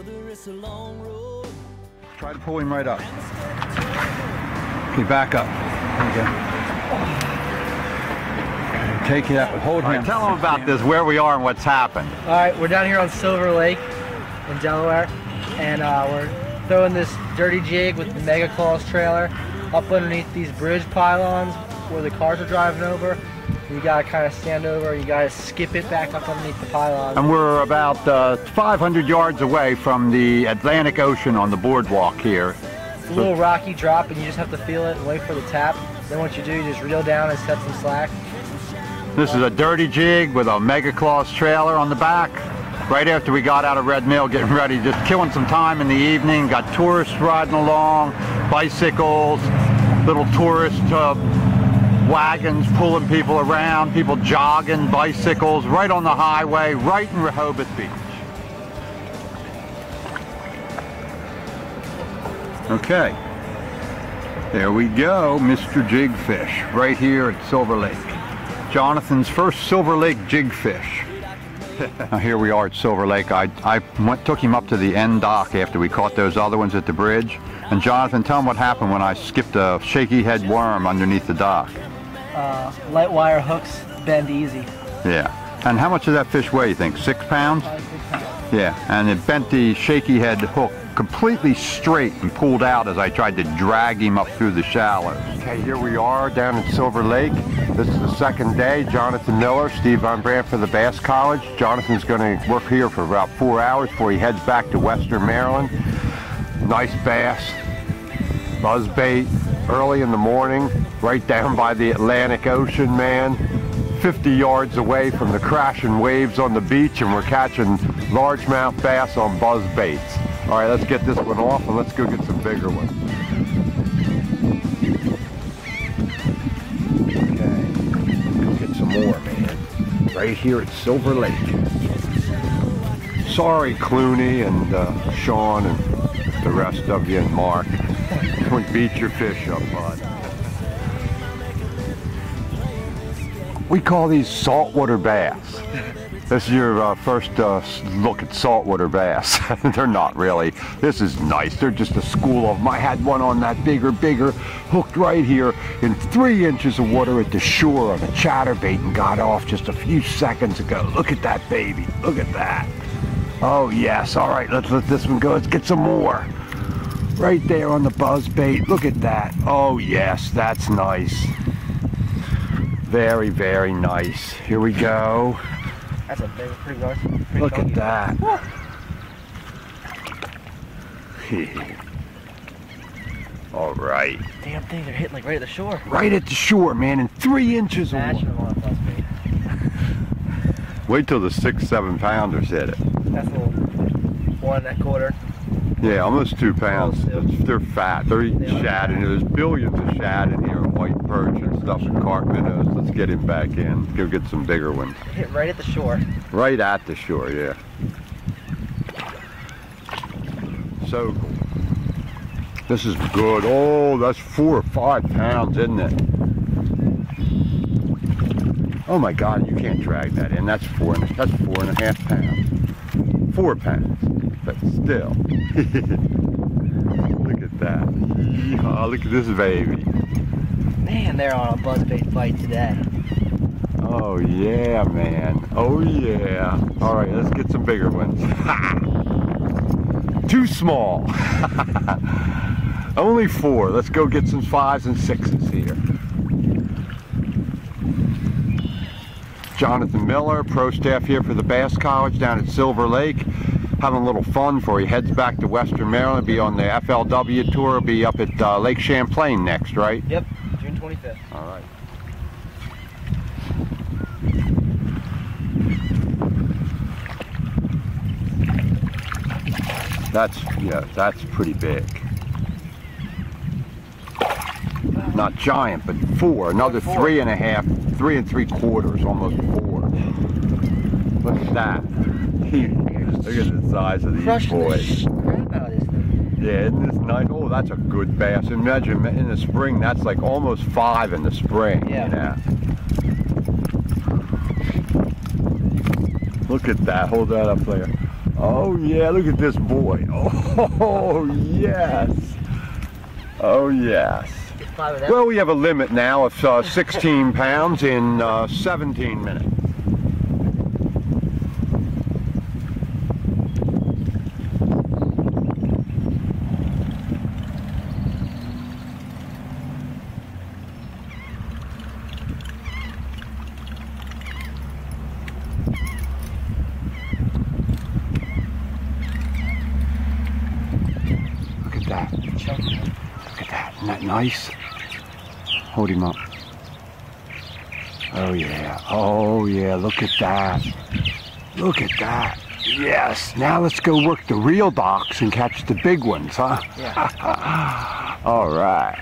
brother, it's a long road. Try to pull him right up. Okay, back up. There you go. Take it up. Hold him. Tell them about this, where we are and what's happened. All right, we're down here on Silver Lake in Delaware, and we're throwing this dirty jig with the Mega Claws trailer up underneath these bridge pylons where the cars are driving over. You gotta kind of stand over, you gotta skip it back up underneath the pylon. And we're about 500 yards away from the Atlantic Ocean on the boardwalk here. It's a little rocky drop, and you just have to feel it and wait for the tap. Then what you do, you just reel down and set some slack. This is a dirty jig with a Mega Claws trailer on the back. Right after we got out of Red Mill, getting ready, just killing some time in the evening. Got tourists riding along, bicycles, little tourist wagons pulling people around, people jogging, bicycles, right on the highway, right in Rehoboth Beach. Okay. There we go, Mr. Jigfish, right here at Silver Lake. Jonathan's first Silver Lake jigfish. Now here we are at Silver Lake. I took him up to the end dock after we caught those other ones at the bridge. And Jonathan, tell him what happened when I skipped a shaky head worm underneath the dock. Light wire hooks bend easy. Yeah. And how much does that fish weigh, you think? 6 pounds? 6 pounds. Yeah. And it bent the shaky head hook completely straight and pulled out as I tried to drag him up through the shallows. Okay, here we are down at Silver Lake. This is the second day. Jonathan Miller, Steve Von Brandt for the Bass College. Jonathan's going to work here for about 4 hours before he heads back to Western Maryland. Nice bass, buzzbait, early in the morning, right down by the Atlantic Ocean, man. 50 yards away from the crashing waves on the beach, and we're catching largemouth bass on buzzbaits. All right, let's get this one off and let's go get some bigger ones. Okay, go get some more, man. Right here at Silver Lake. Sorry, Clooney and Sean and the rest of you and Mark. We beat your fish up, bud. We call these saltwater bass. This is your first look at saltwater bass. They're not really. This is nice. They're just a school of them. I had one on that bigger, hooked right here in 3 inches of water at the shore on a chatterbait and got off just a few seconds ago. Look at that baby. Look at that. Oh yes. All right, let's let this one go. Let's get some more. Right there on the buzzbait. Look at that. Oh yes, that's nice. Very, very nice. Here we go. That's a big, pretty large. Look at that. All right. Damn things are hitting like right at the shore. Right at the shore, man, in 3 inches of Imagine water. them on a buzzbait. Wait till the 6-7 pounders hit it. That's a little 1.25. Yeah, almost 2 pounds. They're fat. They're eating shad, and there's billions of shad in here, white perch and stuff and carp minnows. Let's get him back in. Go get some bigger ones. Hit right at the shore. Right at the shore, yeah. So cool. This is good. Oh, that's 4 or 5 pounds, isn't it? Oh my God, you can't drag that in. That's 4.5 pounds. 4 pounds. But still. Look at that. Oh, look at this baby. Man, they're on a buzzbait fight today. Oh yeah, man. Oh yeah. All right, let's get some bigger ones. Too small. Only 4. Let's go get some 5s and 6s here. Jonathan Miller, pro staff here for the Bass College down at Silver Lake. Having a little fun before he heads back to Western Maryland. Be on the FLW tour. Be up at Lake Champlain next, right? Yep, June 25th. All right. That's pretty big. Not giant, but 4. Another 3.5, 3 3/4, almost 4. Look at that. Look at the size of these boys. Crap out of this thing. Yeah, isn't this nice? Oh, that's a good bass. Imagine in the spring, that's like almost 5 in the spring. Yeah. You know? Look at that. Hold that up there. Oh yeah, look at this boy. Oh yes. Oh yes. Well, we have a limit now of 16 pounds in 17 minutes. Look at that. Look at that. Isn't that nice? Hold him up. Oh yeah. Oh yeah. Look at that. Look at that. Yes. Now let's go work the real docks and catch the big ones, huh? Yeah. All right.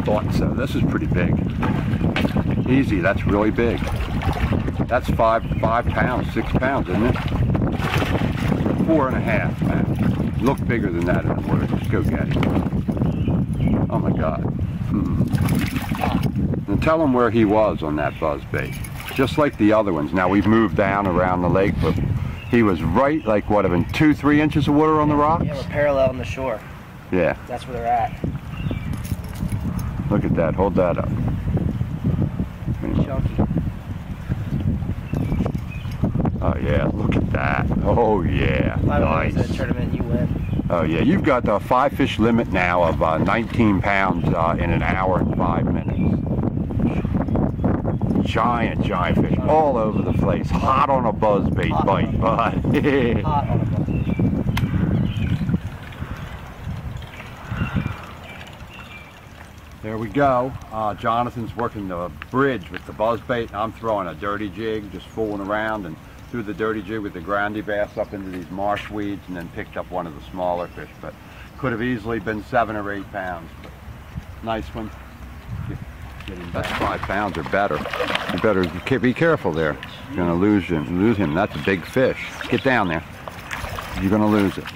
Thought so. This is pretty big. Easy. That's really big. That's 5 pounds, 6 pounds, isn't it? 4.5 pounds. Look bigger than that in the water. Just go get it. Oh my God. And tell him where he was on that buzzbait. Just like the other ones. Now we've moved down around the lake, but he was right, like what, in 2-3 inches of water on the rocks? Yeah, we're parallel on the shore. Yeah. That's where they're at. Look at that. Hold that up. Chunky. Oh yeah, look at that. Oh yeah, nice. That tournament, you win. Oh yeah, you've got the 5 fish limit now of 19 pounds in an hour and 5 minutes. Giant fish all over the place. Hot on a buzzbait bite, bud. Hot on a buzzbait. There we go. Jonathan's working the bridge with the buzzbait. I'm throwing a dirty jig, just fooling around, and threw the dirty jig with the groundy bass up into these marsh weeds, and then picked up one of the smaller fish. But could have easily been 7 or 8 pounds. But nice one. That's 5 pounds or better. You better be careful there. You're gonna lose him. That's a big fish. Get down there. You're gonna lose it.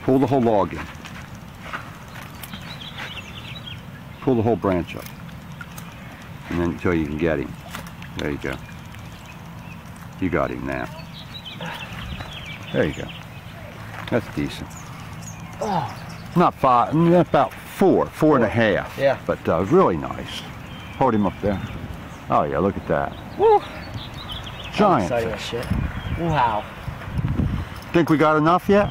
Pull the whole log in. Pull the whole branch up, and then until you can get him. There you go. You got him now. There you go. That's decent. Oh. Not 5, about 4.5. Yeah. But really nice. Hold him up there. Oh yeah, look at that. Woo. Giant Exciting as shit. Wow. Think we got enough yet?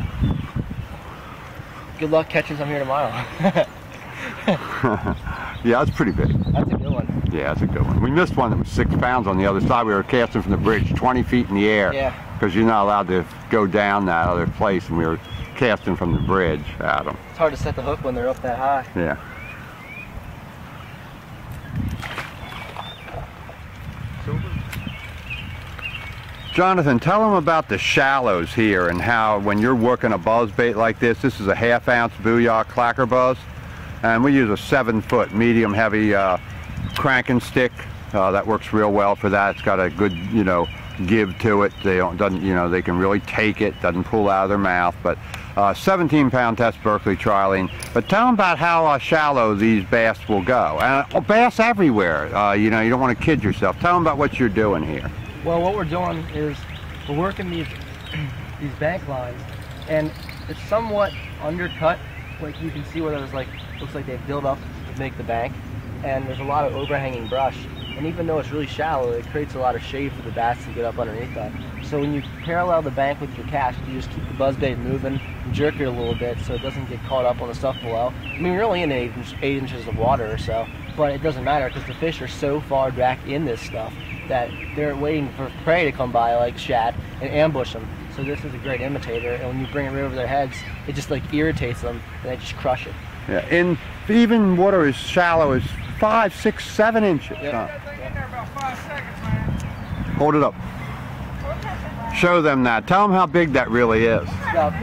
Good luck catching some here tomorrow. Yeah, that's pretty big. That's a good one. Yeah, that's a good one. We missed one that was 6 pounds on the other side. We were casting from the bridge 20 feet in the air. Yeah. Because you're not allowed to go down that other place, and we were casting from the bridge at them. It's hard to set the hook when they're up that high. Yeah. Jonathan, tell them about the shallows here and how when you're working a buzzbait like this is a 1/2 ounce Booyah clacker buzz, and we use a 7-foot medium heavy cranking stick. That works real well for that. It's got a good, give to it. They they can really take it. Doesn't pull out of their mouth. But 17-pound test Berkeley trialing. But tell them about how shallow these bass will go. And bass everywhere. You don't want to kid yourself. Tell them about what you're doing here. Well, what we're doing is we're working these bank lines, and it's somewhat undercut. Like you can see where there's looks like they build up to make the bank, and there's a lot of overhanging brush. And even though it's really shallow, it creates a lot of shade for the bass to get up underneath that. So when you parallel the bank with your cast, you just keep the buzzbait moving and jerk it a little bit so it doesn't get caught up on the stuff below. I mean, you're only in 8 inches of water or so, but it doesn't matter because the fish are so far back in this stuff that they're waiting for prey to come by, like shad, and ambush them. So this is a great imitator, and when you bring it right over their heads, it just irritates them, and they just crush it. Yeah, and even water as shallow as 5, 6, 7 inches. Yep. Huh? About 5 seconds, man. Hold it up. Show them that. Tell them how big that really is. About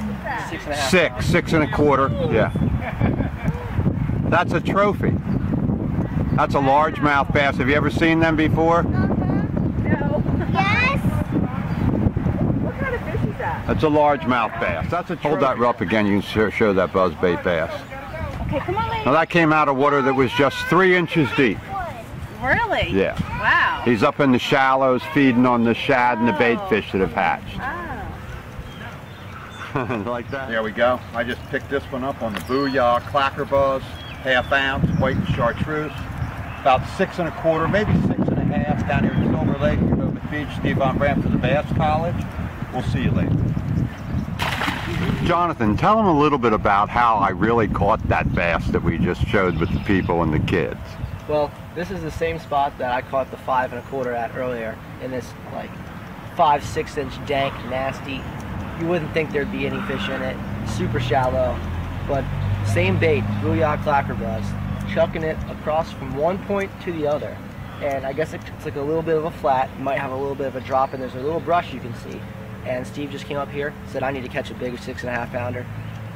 6.5. 6 1/4. Yeah. That's a trophy. That's a largemouth bass. Have you ever seen them before? No. Yes. What kind of fish is that? That's a largemouth bass. That's a trophy. Hold that up again. You can show that buzzbait bass. Okay, come on, lady. Now that came out of water that was just 3 inches deep. Really? Yeah. Wow. He's up in the shallows feeding on the shad and the bait fish that have hatched. Oh. Like that? There we go. I just picked this one up on the Booyah Clacker Buzz, ½ ounce, white chartreuse. About 6 1/4, maybe 6 1/2 down here in Silver Lake, Rehoboth Beach. Steve Von Brandt for the Bass College. We'll see you later. Jonathan, tell them a little bit about how I really caught that bass that we just showed with the people and the kids. Well, this is the same spot that I caught the 5 1/4 at earlier, in this like 5-6 inch dank, nasty. You wouldn't think there'd be any fish in it. Super shallow, but same bait, Booyah Clacker Buzz. Chucking it across from one point to the other, and I guess it's like a little bit of a flat. You might have a little bit of a drop, and there's a little brush you can see. And Steve just came up here, said I need to catch a big 6 1/2 pounder.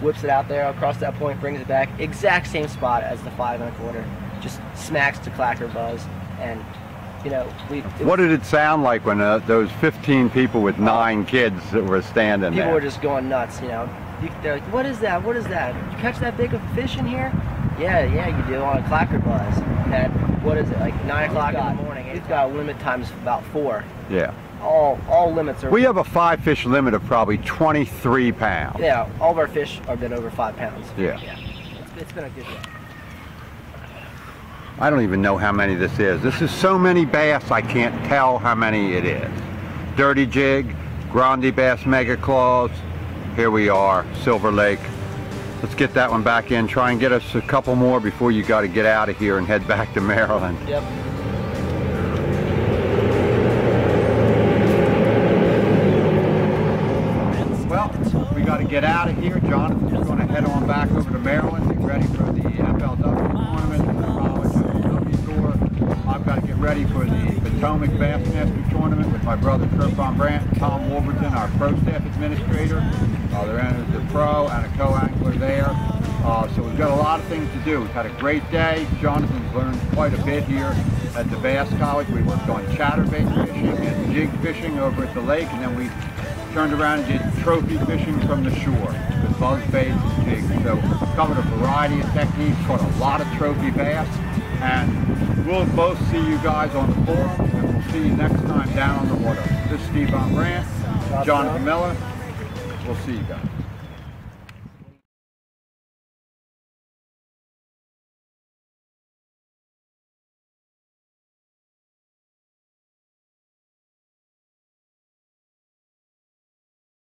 Whips it out there across that point, brings it back, exact same spot as the 5 1/4. Just smacks to Clacker Buzz, and you know what did it sound like when those 15 people with 9 kids that were standing there? People were just going nuts, you know. They're like, what is that? What is that? Did you catch that big of a fish in here? Yeah, you do on a Clacker Buzz. And what is it, like 9 o'clock in the morning? It's got a limit times about 4. Yeah. All limits are. We have a 5 fish limit of probably 23 pounds. Yeah, all of our fish have been over 5 pounds. Yeah. It's been a good day. I don't even know how many this is. This is so many bass I can't tell how many it is. Dirty Jig, Grande Bass Mega Claws. Here we are, Silver Lake. Let's get that one back in. Try and get us a couple more before you got to get out of here and head back to Maryland. Yep. Well, we got to get out of here. Jonathan's going to head on back over to Maryland, get ready for the FLW tournament, the College FLW Tour. I've got to get ready for the Potomac Bassmaster tournament with my brother Kurt Von Brandt and Tom Wolverton, our pro staff administrator. They're entered the pro and a co-angler there. So we've got a lot of things to do. We've had a great day. Jonathan's learned quite a bit here at the Bass College. We worked on chatterbait fishing and jig fishing over at the lake, and then we turned around and did trophy fishing from the shore with buzz baits and jigs. So covered a variety of techniques, caught a lot of trophy bass, and we'll both see you guys on the forum, and we'll see you next time down on the water. This is Steve Von Brandt, Jonathan Miller. We'll see you guys.